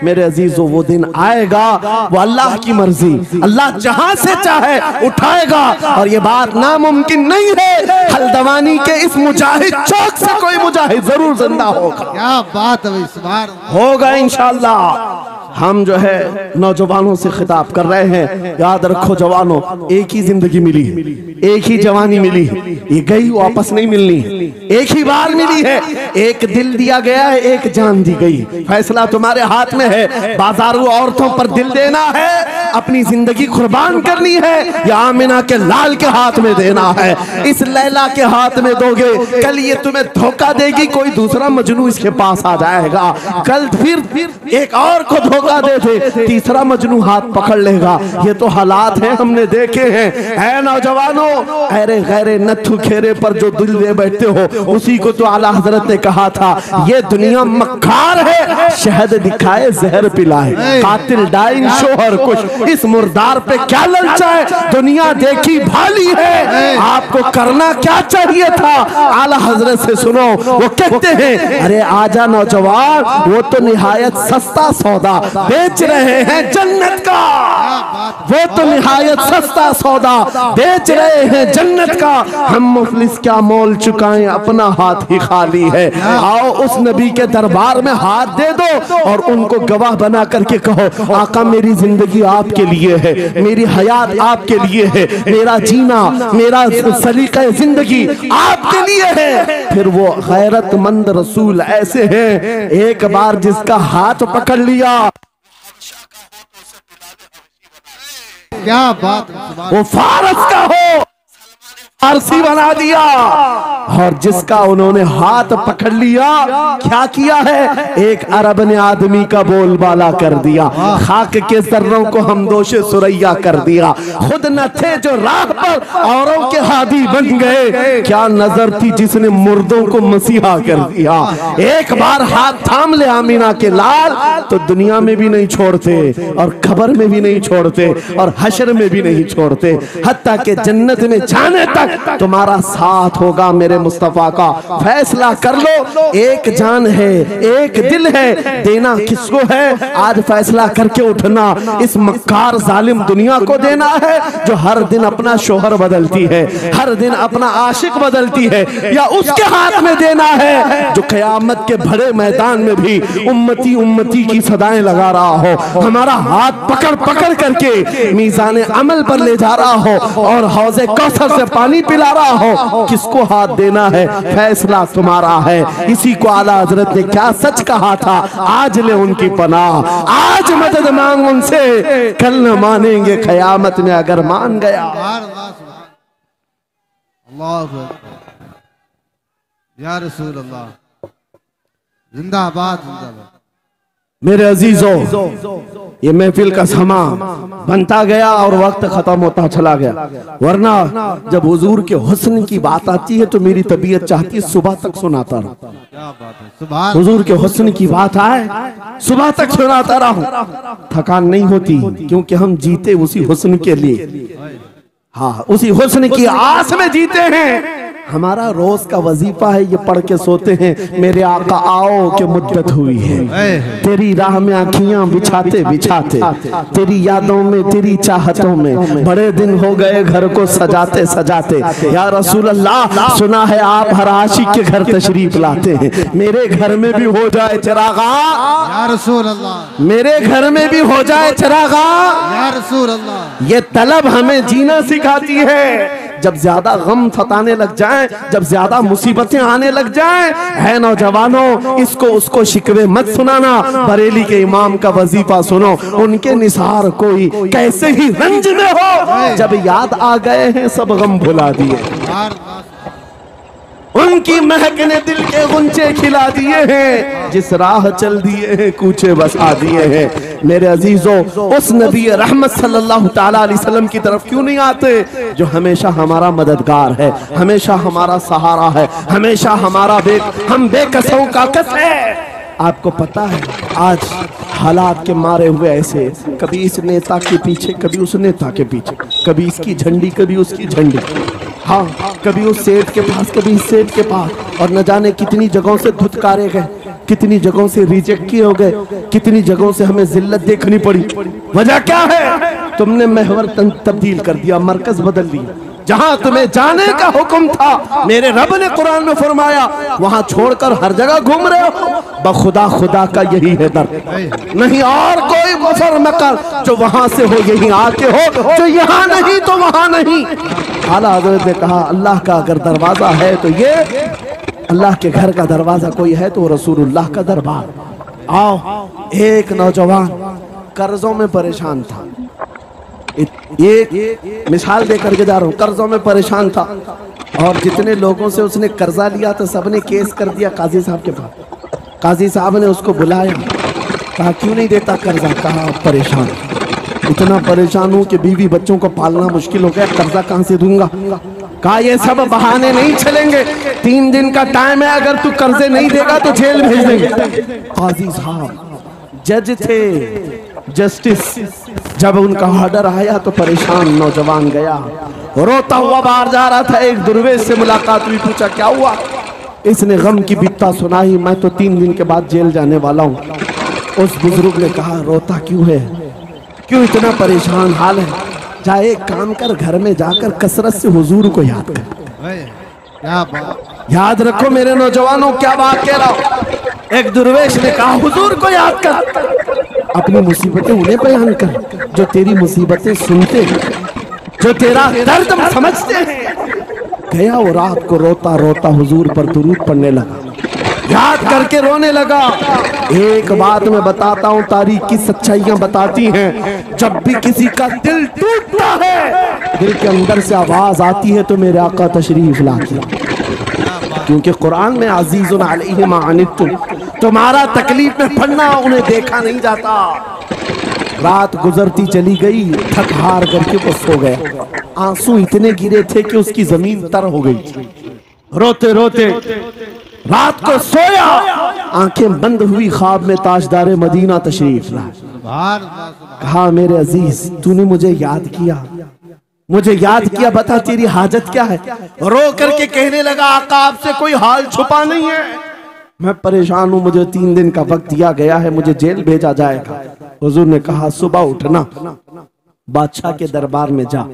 मेरे अजीजों वो दिन आएगा, वो अल्लाह की मर्जी, अल्लाह जहां से चाहे उठाएगा। और ये बात नामुमकिन नहीं है, हल्द्वानी के इस मुजाहिद चौक से कोई मुजाहिद जरूर जिंदा होगा। क्या बात है, इस बार होगा इंशाअल्लाह। हम जो है नौजवानों से खिताब कर रहे हैं, याद रखो जवानों, एक ही जिंदगी मिली, एक ही जवानी मिली, ये गई वापस नहीं मिलनी, एक ही बार मिली है। एक दिल दिया गया है, एक जान दी गई। फैसला तुम्हारे हाथ में है, बाजारू औरतों पर दिल देना है, अपनी जिंदगी कुर्बान करनी है, या आमिना के लाल के हाथ में देना है। इस लैला के हाथ में दोगे, कल ये तुम्हें धोखा देगी, कोई दूसरा मजनू इसके पास आ जाएगा, कल फिर एक और को धोखा दे दे, तीसरा मजनू हाथ पकड़ लेगा। ये तो हालात हैं, हमने देखे हैं। ऐ नौजवानों, अरे गैरे नथु खेरे पर जो दिल दे बैठते हो, उसी को तो आला हजरत ने कहा था, ये दुनिया मक्कार है, शहद दिखाए जहर पिलाए, कातिल डाइन शोहर कुछ, इस मुर्दार पे क्या ललचाए, दुनिया देखी भाली है, आपको करना क्या चाहिए था। आला हजरत से सुनो, वो कहते हैं, अरे आजा नौजवान, वो तो निहायत सस्ता सौदा बेच रहे हैं जन्नत का, वो तो निहायत सस्ता सौदा बेच रहे हैं जन्नत का, हम मुफलिस क्या मोल चुकाएं, अपना हाथ ही खाली है। आओ उस नबी के दरबार में हाथ दे दो और उनको गवाह बना करके कहो, आका मेरी जिंदगी आपके लिए है, मेरी हयात आपके लिए है, मेरा जीना, मेरा सलीका जिंदगी आपके लिए है। फिर वो गैरतमंद रसूल ऐसे हैं, एक बार जिसका हाथ पकड़ लिया, क्या बात, वो फारस का हो, फारसी बना दिया। और जिसका उन्होंने हाथ पकड़ लिया, क्या किया है, एक अरब ने आदमी का बोलबाला कर दिया, खाक के सर्रों को हमदोशे सुरैया कर दिया, खुद न थे जो राह पर औरों के हादी बन गए, क्या नजर थी जिसने मुर्दों को मसीहा कर दिया। एक बार हाथ थाम ले आमीना के लाल, तो दुनिया में भी नहीं छोड़ते, और खबर में भी नहीं छोड़ते, और हशर में भी नहीं छोड़ते, हत्ता के जन्नत में जाने तक तुम्हारा साथ होगा। मेरे मुस्तफा का फैसला कर लो, एक जान है, एक दिल है, देना किसको है, आज फैसला करके उठना। इस मक्कार जालिम दुनिया को देना है, जो हर दिन अपना शोहर बदलती है, हर दिन अपना आशिक बदलती है, या उसके हाथ में देना है, जो कयामत के बड़े मैदान में भी उम्मती उम्मती की सदाएं लगा रहा हो, हमारा हाथ पकड़ पकड़ करके मीज़ान अमल पर ले जा रहा हो, और हौज़े कौसर से पानी पिला रहा हो। किसको हाथ देना है, फैसला तुम्हारा है। इसी को आला हजरत ने क्या सच कहा था, आज ले उनकी पनाह, आज मदद मांग उनसे, कल न मानेंगे कयामत में अगर मान गया। अल्लाह या रसूल अल्लाह, जिंदाबाद जिंदाबाद। मेरे अजीजों, ये महफिल का समा बनता गया और वक्त खत्म होता चला गया, वरना जब हुजूर के हुस्न की बात आती है तो मेरी तबीयत चाहती है सुबह तक सुनाता रहूं। क्या बात है, सुभान। हुजूर के हुस्न की बात आए, सुबह तक सुनाता रहूं, थकान नहीं होती, क्योंकि हम जीते उसी हुस्न के लिए, हाँ उसी हुस्न की आस में जीते हैं। हमारा रोज का वजीफा है, ये पढ़ के सोते हैं, मेरे आका आओ के मुद्दत हुई है, तेरी राह में आँखियां बिछाते बिछाते, तेरी यादों में, तेरी चाहतों में, बड़े दिन हो गए घर को सजाते सजाते। या रसूल अल्लाह, सुना है आप हर आशिक के घर तशरीफ लाते हैं, मेरे घर में भी हो जाए चिरागा, या रसूल अल्लाह, मेरे घर में भी हो जाए चिरागा, या रसूल अल्लाह। ये तलब हमें जीना सिखाती है। जब ज्यादा गम सताने लग जाएं, जब ज्यादा मुसीबतें आने लग जाएं, है नौजवानों, इसको उसको शिकवे मत सुनाना, बरेली के इमाम का वजीफा सुनो, उनके निसार कोई कैसे ही रंज में हो, जब याद आ गए हैं सब गम भुला दिए, उनकी महक ने दिल के गुंचे खिला दिए हैं, जिस राह चल दिए हैं कूचे बसा दिए हैं। मेरे अजीजों, उस नबी रहमत सल्लल्लाहु ताला अलैहि वसल्लम की तरफ क्यों नहीं आते, जो हमेशा हमारा मददगार है, हमेशा हमारा सहारा है, हमेशा हमारा हम बेकसों का कस है। आपको पता है आज हालात के मारे हुए ऐसे, कभी इस नेता के पीछे, कभी उस नेता के पीछे, कभी इसकी झंडी, कभी उसकी झंडी, हाँ कभी उस सेठ के पास, कभी इस सेठ के पास, और न जाने कितनी जगहों से धुतकारे गए। कितनी जगहों से रिजेक्ट किए हो गए, कितनी जगहों से हमें जिल्लत देखनी पड़ी। वजह क्या है? तुमने महवर तब्दील कर दिया, मरकज बदल दिया। जहां तुम्हें जाने का हुक्म था, मेरे रब ने कुरान में फरमाया, वहां छोड़कर हर जगह घूम रहे हो। बखुदा खुदा का यही है दर, नहीं और कोई मुफर मकर जो वहां से हो यही आके हो, जो यहाँ नहीं तो वहां नहीं। आला हज़रत ने कहा अल्लाह का अगर दरवाजा है तो ये अल्लाह के घर का दरवाजा कोई है तो रसूलुल्लाह का दरबार। आओ, एक नौजवान कर्जों में परेशान था, एक मिसाल देकर के जा रहा हूँ, कर्जों में परेशान था और जितने लोगों से उसने कर्जा लिया था सबने केस कर दिया काजी साहब के पास। काजी साहब ने उसको बुलाया, कहा क्यों नहीं देता कर्जा? कहा परेशान, इतना परेशान हूँ कि बीवी बच्चों को पालना मुश्किल हो गया, कर्जा कहाँ से दूंगा? कहा ये सब बहाने नहीं चलेंगे, 3 दिन का टाइम है, अगर तू कर्जे नहीं देगा तो जेल भेज देंगे। काजी साहब जज थे, जस्टिस, जब उनका ऑर्डर आया तो परेशान नौजवान गया, रोता हुआ बाहर जा रहा था। एक दुर्वेश से मुलाकात हुई, पूछा क्या हुआ? इसने गम की बित्ता सुनाई, मैं तो 3 दिन के बाद जेल जाने वाला हूँ। उस बुजुर्ग ने कहा रोता क्यों है, क्यों इतना परेशान हाल है? जा एक काम कर, घर में जाकर कसरत से हुजूर को याद कर। क्या बात, याद रखो मेरे नौजवानों, क्या बात कह रहा हूं। एक दुर्वेश ने कहा हुजूर को याद कर, अपनी मुसीबतें उन्हें बयान कर जो तेरी मुसीबतें सुनते, जो तेरा दर्द समझते हैं। गया वो रात को रोता रोता हुजूर पर दुरूद पढ़ने लगा, याद करके रोने लगा। एक बात मैं बताता हूँ, तारीख की सच्चाइयां बताती हैं, जब भी किसी का दिल टूटता है, दिल के अंदर से आवाज आती है तो मेरे आका तशरीफ लाते, क्योंकि कुरान में अजीजुन अलैहि मा अनित्तुम, तुम्हारा तकलीफ में पड़ना उन्हें देखा नहीं जाता। रात गुजरती चली गई, थक हार करके वो सो गया। आंसू इतने गिरे थे कि उसकी जमीन तर हो गई। रोते रोते रात को सोया, आंखें बंद हुई, ख्वाब में ताजदार मदीना तशरीफ लाए। कहा मेरे अजीज तूने मुझे याद किया, मुझे याद किया, बता तेरी हाजत क्या है? रो करके कहने लगा आका आपसे कोई हाल छुपा नहीं है, मैं परेशान हूँ, मुझे 3 दिन का वक्त दिया गया है, मुझे जेल भेजा जाएगा। हुजूर ने कहा सुबह उठना, बादशाह के दरबार में जा,